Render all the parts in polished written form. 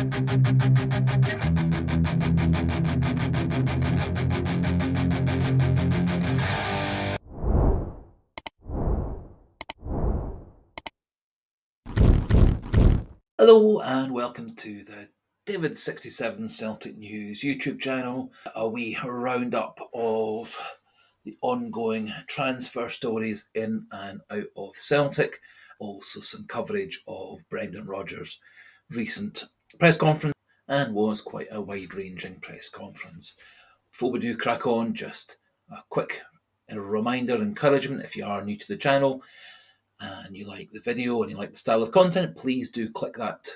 Hello and welcome to the David67 Celtic News YouTube channel. A wee roundup of the ongoing transfer stories in and out of Celtic. Also some coverage of Brendan Rodgers' recent press conference, and was quite a wide-ranging press conference. Before we do crack on, just a quick reminder, encouragement, if you are new to the channel and you like the video and you like the style of content, please do click that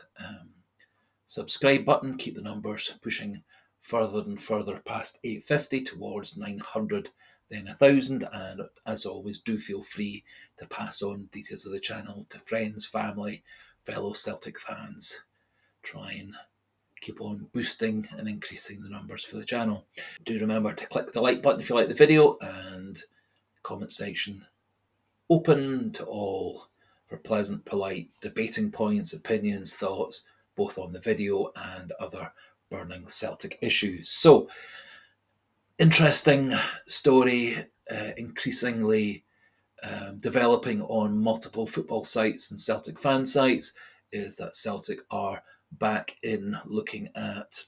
subscribe button. Keep the numbers pushing further and further past 850 towards 900, then 1,000. And as always, do feel free to pass on details of the channel to friends, family, fellow Celtic fans. Try and keep on boosting and increasing the numbers for the channel. Do remember to click the like button if you like the video, and comment section open to all for pleasant, polite debating points, opinions, thoughts, both on the video and other burning Celtic issues. So, interesting story, increasingly developing on multiple football sites and Celtic fan sites, is that Celtic are back in looking at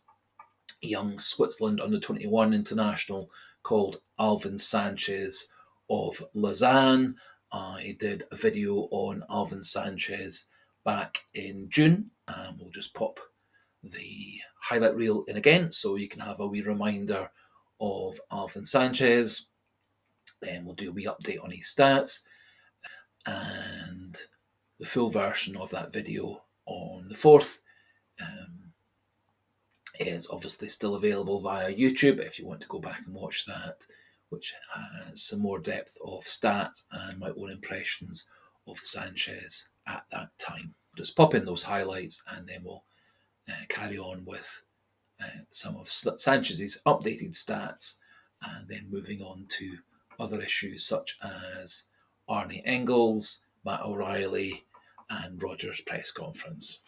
young Switzerland under-21 international called Alvyn Sanches of Lausanne. I did a video on Alvyn Sanches back in June, and we'll just pop the highlight reel in again so you can have a wee reminder of Alvyn Sanches. Then we'll do a wee update on his stats, and the full version of that video on the 4th is obviously still available via YouTube if you want to go back and watch that, which has some more depth of stats and my own impressions of Sanches at that time. Just pop in those highlights and then we'll carry on with some of Sanchez's updated stats, and then moving on to other issues such as Arnie Engels, Matt O'Reilly and Rodgers' press conference.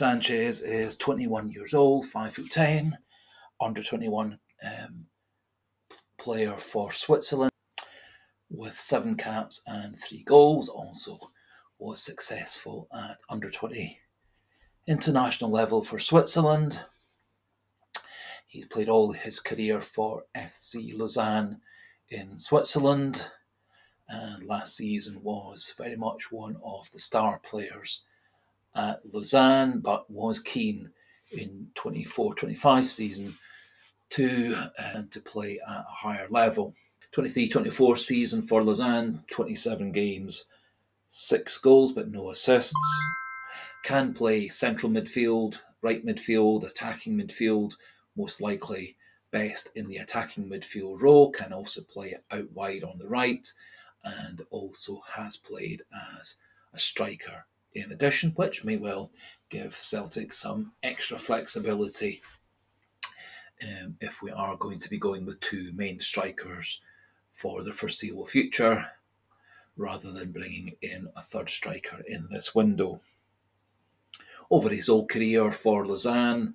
Sanches is 21 years old, 5'10", under 21 player for Switzerland, with 7 caps and 3 goals. Also was successful at under 20 international level for Switzerland. He's played all his career for FC Lausanne in Switzerland, and last season was very much one of the star players at Lausanne, but was keen in 24-25 season to play at a higher level. 23-24 season for Lausanne, 27 games, 6 goals but no assists. Can play central midfield, right midfield, attacking midfield, most likely best in the attacking midfield role. Can also play out wide on the right, and also has played as a striker in addition, which may well give Celtic some extra flexibility if we are going to be going with 2 main strikers for the foreseeable future, rather than bringing in a third striker in this window. Over his whole career for Lausanne,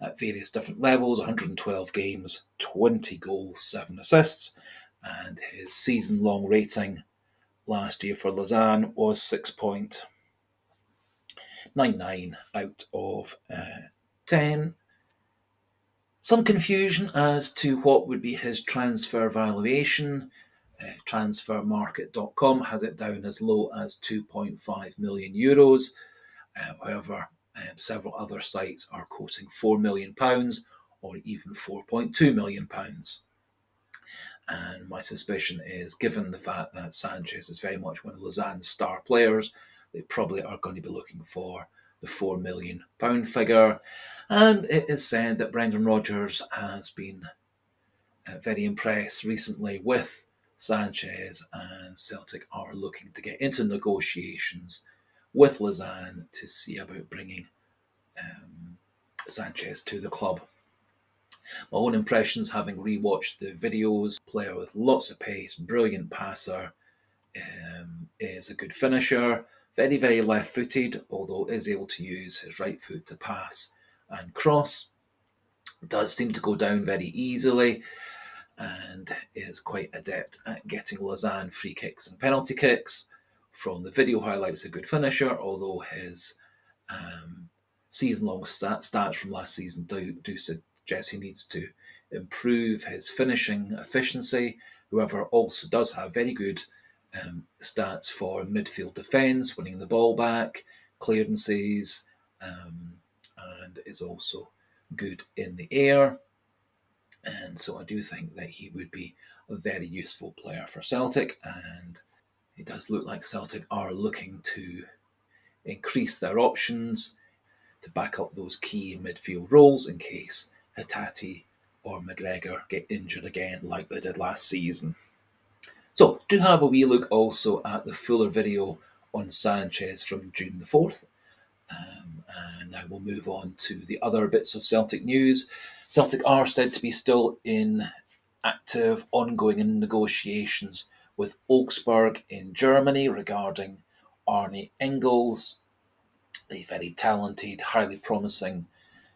at various different levels, 112 games, 20 goals, 7 assists, and his season-long rating last year for Lausanne was 6.99 out of 10. Some confusion as to what would be his transfer valuation. Transfermarket.com has it down as low as €2.5 million. However, several other sites are quoting £4 million or even £4.2 million. And my suspicion is, given the fact that Sanches is very much one of Lausanne's star players, they probably are going to be looking for the £4 million figure. And it is said that Brendan Rodgers has been very impressed recently with Sanches, and Celtic are looking to get into negotiations with Lausanne to see about bringing Sanches to the club. My own impressions, having rewatched the videos: player with lots of pace, brilliant passer, is a good finisher, very, very left-footed, although is able to use his right foot to pass and cross. Does seem to go down very easily, and is quite adept at getting Lausanne free kicks and penalty kicks. From the video highlights, a good finisher, although his season-long stats from last season do suggest he needs to improve his finishing efficiency. However, also does have very good stats for midfield defence, winning the ball back, clearances, and is also good in the air. And so I do think that he would be a very useful player for Celtic, and it does look like Celtic are looking to increase their options to back up those key midfield roles in case Hatate or McGregor get injured again like they did last season. So do have a wee look also at the fuller video on Sanches from June the 4th. And now we'll move on to the other bits of Celtic news. Celtic are said to be still in active, ongoing negotiations with Augsburg in Germany regarding Arne Engels, the very talented, highly promising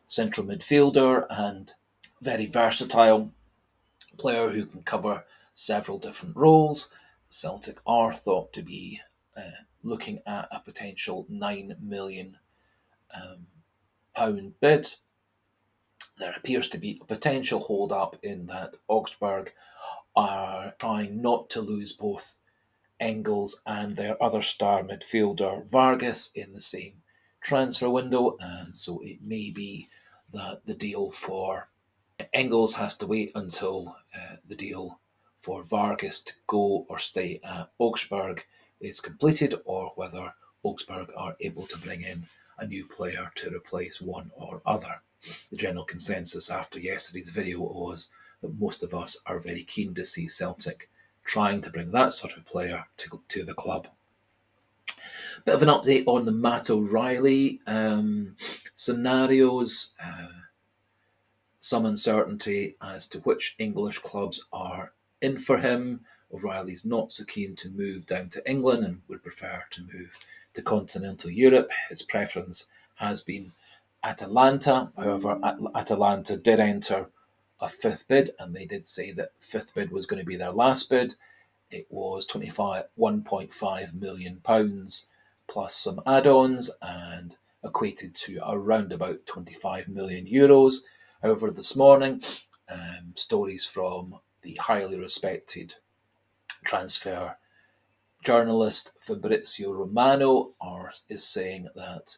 central midfielder and very versatile player who can cover several different roles. Celtic are thought to be looking at a potential £9 million bid. There appears to be a potential hold up in that Augsburg are trying not to lose both Engels and their other star midfielder Vargas in the same transfer window, and so it may be that the deal for Engels has to wait until the deal for Vargas to go or stay at Augsburg is completed, or whether Augsburg are able to bring in a new player to replace one or other. The general consensus after yesterday's video was that most of us are very keen to see Celtic trying to bring that sort of player to the club. Bit of an update on the Matt O'Reilly scenarios. Some uncertainty as to which English clubs are in for him. O'Reilly's not so keen to move down to England and would prefer to move to continental Europe. His preference has been Atalanta. However, Atalanta did enter a fifth bid, and they did say that fifth bid was going to be their last bid. It was £1.5 million plus some add-ons, and equated to around about €25 million. However, this morning, stories from the highly respected transfer journalist Fabrizio Romano is saying that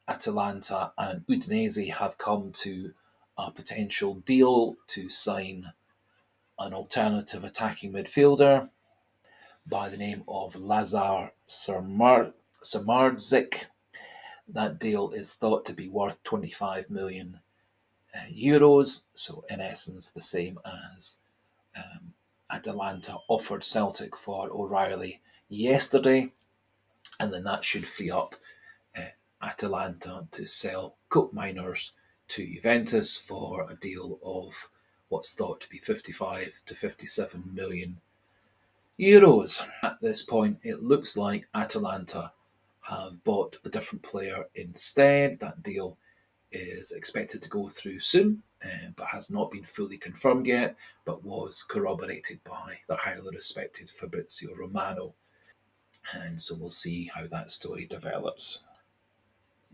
Atalanta and Udinese have come to a potential deal to sign an alternative attacking midfielder by the name of Lazar Samardzic. That deal is thought to be worth €25 million, so in essence the same as Atalanta offered Celtic for O'Reilly yesterday, and then that should free up Atalanta to sell Cope Miners to Juventus for a deal of what's thought to be 55 to 57 million euros. At this point, it looks like Atalanta have bought a different player instead. That deal is expected to go through soon, but has not been fully confirmed yet, but was corroborated by the highly respected Fabrizio Romano. And so we'll see how that story develops.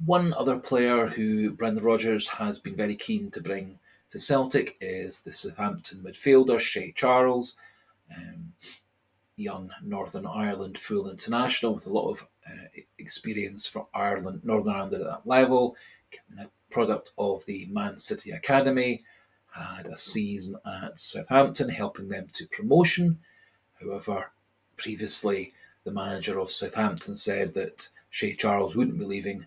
One other player who Brendan Rodgers has been very keen to bring to Celtic is the Southampton midfielder Shea Charles, young Northern Ireland full international with a lot of experience for Ireland, Northern Ireland at that level, a product of the Man City Academy, had a season at Southampton helping them to promotion. However, previously the manager of Southampton said that Shea Charles wouldn't be leaving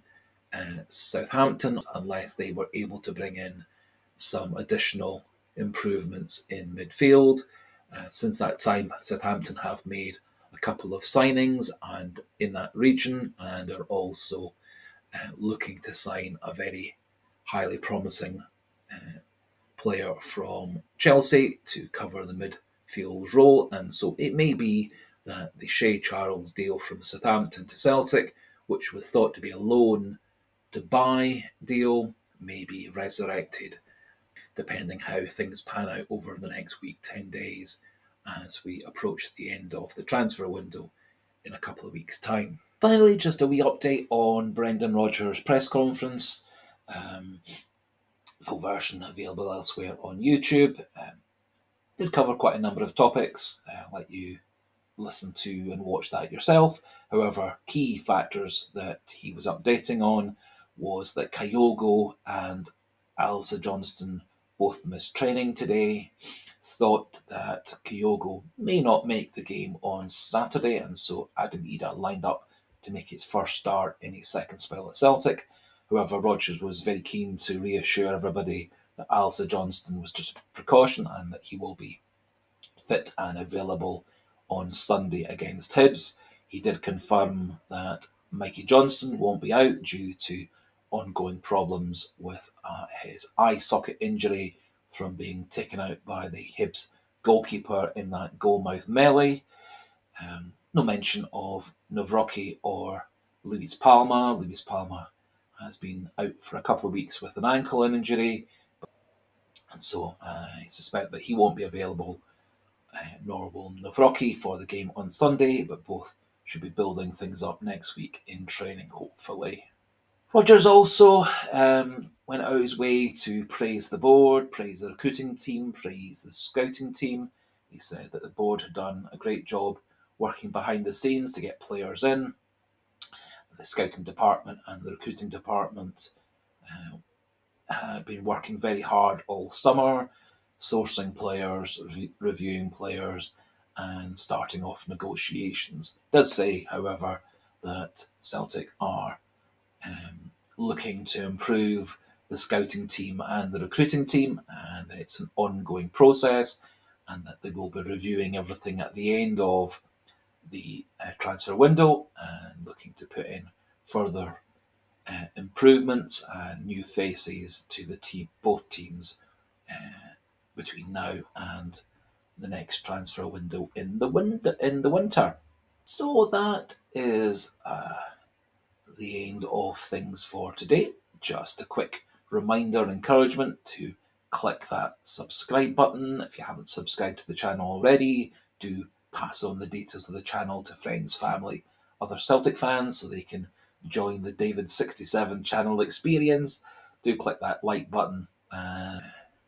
Southampton unless they were able to bring in some additional improvements in midfield. Since that time, Southampton have made a couple of signings and in that region, and are also looking to sign a very highly promising player from Chelsea to cover the midfield role. And so it may be that the Shea Charles deal from Southampton to Celtic, which was thought to be a loan to buy deal, may be resurrected depending how things pan out over the next week, 10 days, as we approach the end of the transfer window in a couple of weeks' time. Finally, just a wee update on Brendan Rodgers' press conference. Full version available elsewhere on YouTube. Did cover quite a number of topics. Let you listen to and watch that yourself. However, key factors that he was updating on was that Kyogo and Alza Johnston both missed training today. Thought that Kyogo may not make the game on Saturday, and so Adam Ida lined up to make his first start in his second spell at Celtic. However, Rodgers was very keen to reassure everybody that Alza Johnston was just a precaution and that he will be fit and available on Sunday against Hibs. He did confirm that Mikey Johnson won't be out due to ongoing problems with his eye socket injury from being taken out by the Hibs goalkeeper in that goalmouth melee. No mention of Nawrocki or Luis Palma. Luis Palma has been out for a couple of weeks with an ankle injury, and so I suspect that he won't be available, nor will Nawrocki for the game on Sunday, but both should be building things up next week in training, hopefully. Rodgers also went out of his way to praise the board, praise the recruiting team, praise the scouting team. He said that the board had done a great job working behind the scenes to get players in. The scouting department and the recruiting department had been working very hard all summer, sourcing players, reviewing players, and starting off negotiations. It does say, however, that Celtic are looking to improve the scouting team and the recruiting team, and it's an ongoing process, and that they will be reviewing everything at the end of the transfer window and looking to put in further improvements and new faces to the team, both teams, between now and the next transfer window in the winter. So that is the end of things for today. just a quick reminder and encouragement to click that subscribe button. If you haven't subscribed to the channel already, do pass on the details of the channel to friends, family, other Celtic fans so they can join the David67 channel experience. Do click that like button and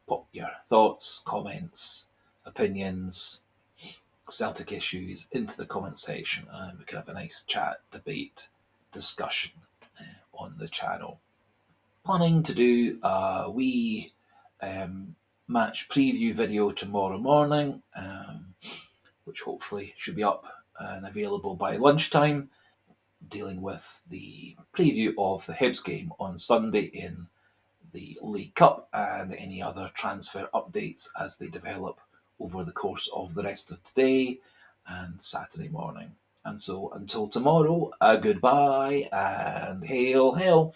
pop your thoughts, comments, opinions, Celtic issues into the comment section, and we can have a nice chat, debate, discussion on the channel. Planning to do a wee match preview video tomorrow morning, which hopefully should be up and available by lunchtime, dealing with the preview of the Hibs game on Sunday in the League Cup and any other transfer updates as they develop over the course of the rest of today and Saturday morning. And so until tomorrow, a goodbye and hail, hail.